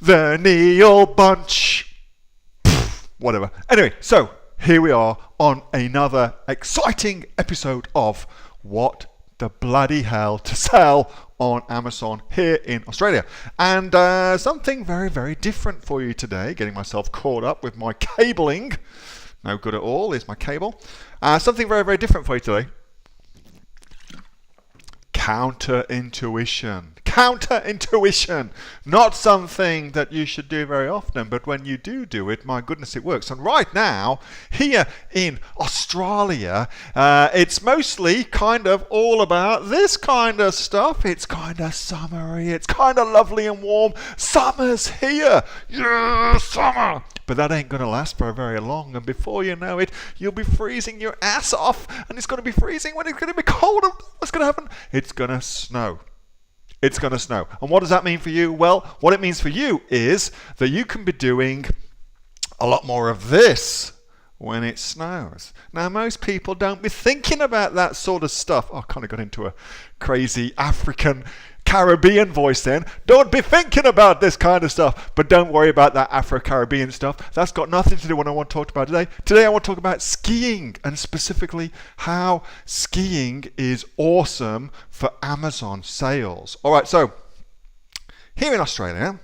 The Neil Bunch. Whatever. Anyway, so here we are on another exciting episode of What the Bloody Hell to Sell on Amazon here in Australia. And something very, very different for you today. Getting myself caught up with my cabling. No good at all is my cable. Something very, very different for you today. Counterintuition. Counterintuition. Not something that you should do very often, but when you do it, my goodness, it works. And right now, here in Australia, it's mostly kind of all about this kind of stuff. It's kind of summery. It's kind of lovely and warm. Summer's here. Yeah, summer. But that ain't going to last for very long. And before you know it, you'll be freezing your ass off. And it's going to be freezing when it's going to be cold. What's going to happen? It's going to snow. It's going to snow. And what does that mean for you? Well, what it means for you is that you can be doing a lot more of this when it snows. Now, most people don't be thinking about that sort of stuff. Oh, I kind of got into a crazy African Caribbean voice then. Don't be thinking about this kind of stuff, but don't worry about that Afro-Caribbean stuff. That's got nothing to do with what I want to talk about today. Today I want to talk about skiing, and specifically how skiing is awesome for Amazon sales. All right, so here in Australia,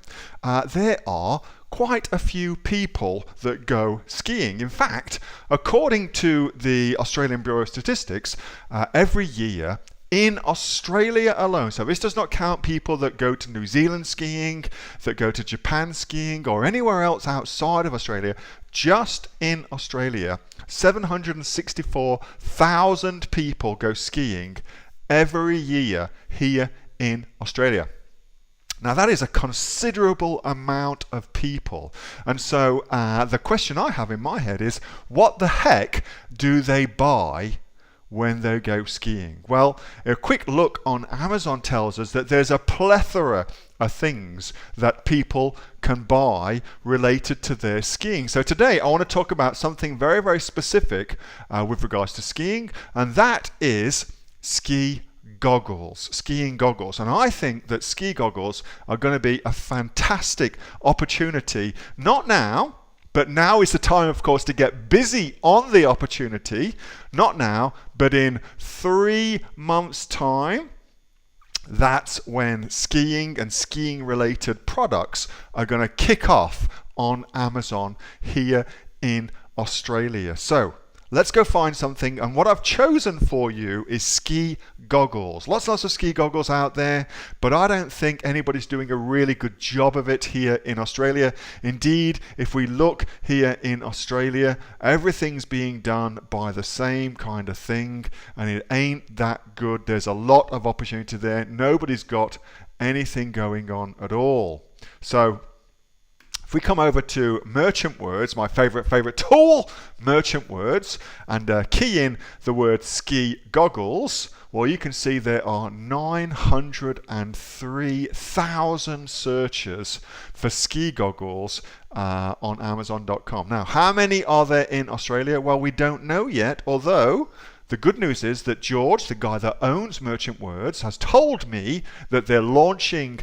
there are quite a few people that go skiing. In fact, according to the Australian Bureau of Statistics, every year in Australia alone, so this does not count people that go to New Zealand skiing, that go to Japan skiing, or anywhere else outside of Australia, just in Australia, 764,000 people go skiing every year here in Australia. Now that is a considerable amount of people. And so the question I have in my head is, what the heck do they buy when they go skiing? Well, a quick look on Amazon tells us that there's a plethora of things that people can buy related to their skiing. So today I want to talk about something very, very specific with regards to skiing, and that is skiing goggles. And I think that ski goggles are going to be a fantastic opportunity, not now, but now is the time, of course, to get busy on the opportunity. Not now, but in 3 months' time. That's when skiing and skiing-related products are going to kick off on Amazon here in Australia. So let's go find something, and what I've chosen for you is ski goggles. Lots of ski goggles out there, but I don't think anybody's doing a really good job of it here in Australia. Indeed, if we look here in Australia, everything's being done by the same kind of thing, and it ain't that good. There's a lot of opportunity there. Nobody's got anything going on at all. So if we come over to Merchant Words, my favorite tool, Merchant Words, and key in the word ski goggles, well, you can see there are 903,000 searches for ski goggles on Amazon.com. Now, how many are there in Australia? Well, we don't know yet, although the good news is that George, the guy that owns Merchant Words, has told me that they're launching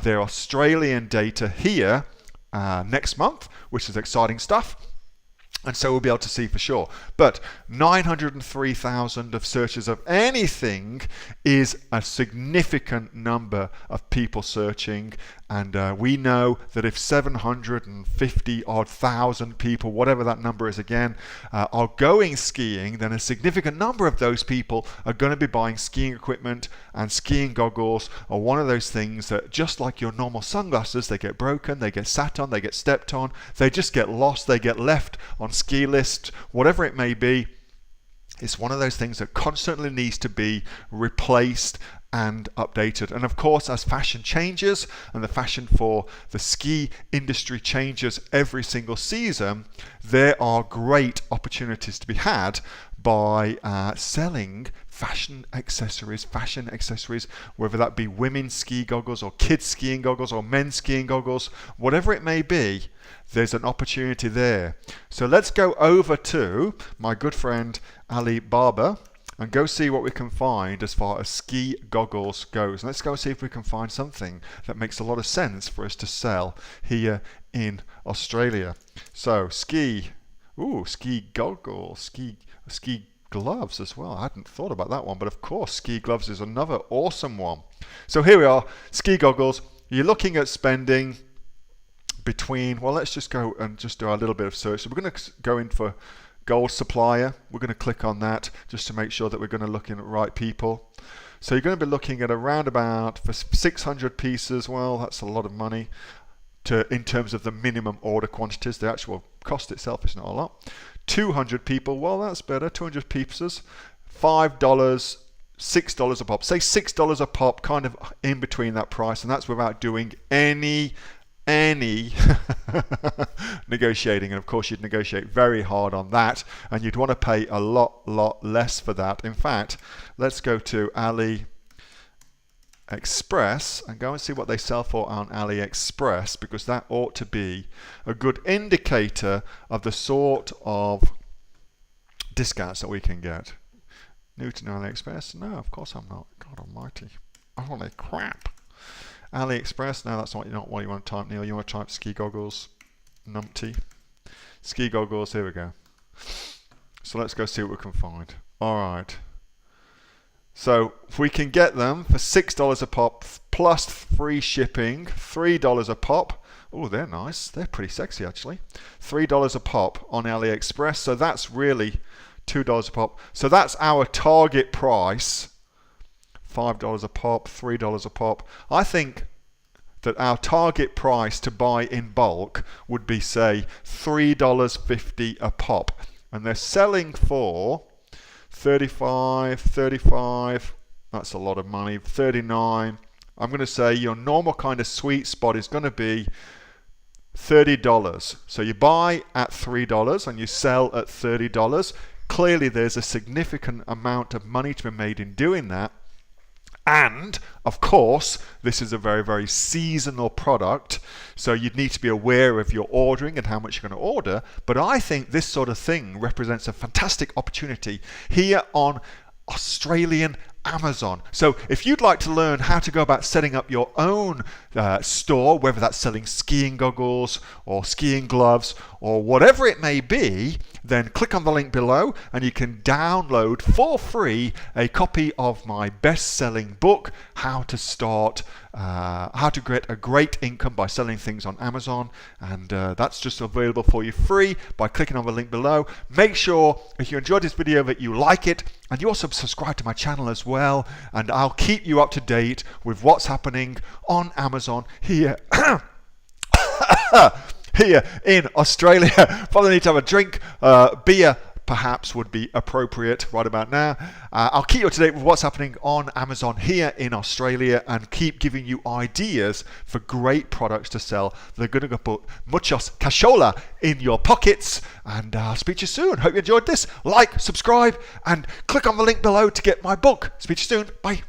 their Australian data here next month, which is exciting stuff. And so we'll be able to see for sure. But 903,000 of searches of anything is a significant number of people searching. And we know that if 750 odd thousand people, whatever that number is again, are going skiing, then a significant number of those people are going to be buying skiing equipment, and skiing goggles are one of those things that, just like your normal sunglasses, they get broken, they get sat on, they get stepped on, they just get lost, they get left on ski lists, whatever it may be. It's one of those things that constantly needs to be replaced and updated. And of course, as fashion changes and the fashion for the ski industry changes every single season, there are great opportunities to be had by selling fashion accessories, whether that be women's ski goggles or kids skiing goggles or men's skiing goggles, whatever it may be. There's an opportunity there. So let's go over to my good friend Alibaba, and go see what we can find as far as ski goggles goes. And let's go see if we can find something that makes a lot of sense for us to sell here in Australia. So ski goggles, ski gloves as well. I hadn't thought about that one, but of course ski gloves is another awesome one. So here we are, ski goggles. You're looking at spending between, well, let's just go and just do a little bit of search. So we're going to go in for gold supplier. We're going to click on that just to make sure that we're going to look in at the right people. So you're going to be looking at around about for 600 pieces. Well, that's a lot of money in terms of the minimum order quantities. The actual cost itself is not a lot. 200 people, well, that's better. 200 pieces, $5, $6 a pop. Say $6 a pop, kind of in between that price, and that's without doing any negotiating. And of course you'd negotiate very hard on that, and you'd want to pay a lot less for that. In fact, let's go to Aliexpress and go and see what they sell for on Aliexpress, because that ought to be a good indicator of the sort of discounts that we can get. New to Aliexpress? No, of course I'm not. God almighty. Holy crap. Aliexpress, no, that's not what you want to type, Neil. You want to type ski goggles, numpty. Ski goggles, here we go. So let's go see what we can find. Alright. So if we can get them for $6 a pop plus free shipping, $3 a pop. Oh, they're nice. They're pretty sexy actually. $3 a pop on AliExpress. So that's really $2 a pop. So that's our target price. $5 a pop, $3 a pop. I think that our target price to buy in bulk would be, say, $3.50 a pop. And they're selling for 35, that's a lot of money, 39. I'm going to say your normal kind of sweet spot is going to be $30. So you buy at $3 and you sell at $30. Clearly there's a significant amount of money to be made in doing that. And of course, this is a very seasonal product, so you'd need to be aware of your ordering and how much you're going to order. But I think this sort of thing represents a fantastic opportunity here on Australian Amazon. So if you'd like to learn how to go about setting up your own store, whether that's selling skiing goggles or skiing gloves or whatever it may be, then click on the link below and you can download for free a copy of my best-selling book, How to Get a Great Income by Selling Things on Amazon. And that's just available for you free by clicking on the link below. Make sure if you enjoyed this video that you like it, and you also subscribe to my channel as well, and I'll keep you up to date with what's happening on Amazon here here in Australia. Probably need to have a drink. Beer perhaps would be appropriate right about now. I'll keep you up to date with what's happening on Amazon here in Australia and keep giving you ideas for great products to sell. They're going to put muchos cashola in your pockets, and I'll speak to you soon. Hope you enjoyed this. Like, subscribe, and click on the link below to get my book. Speak to you soon. Bye.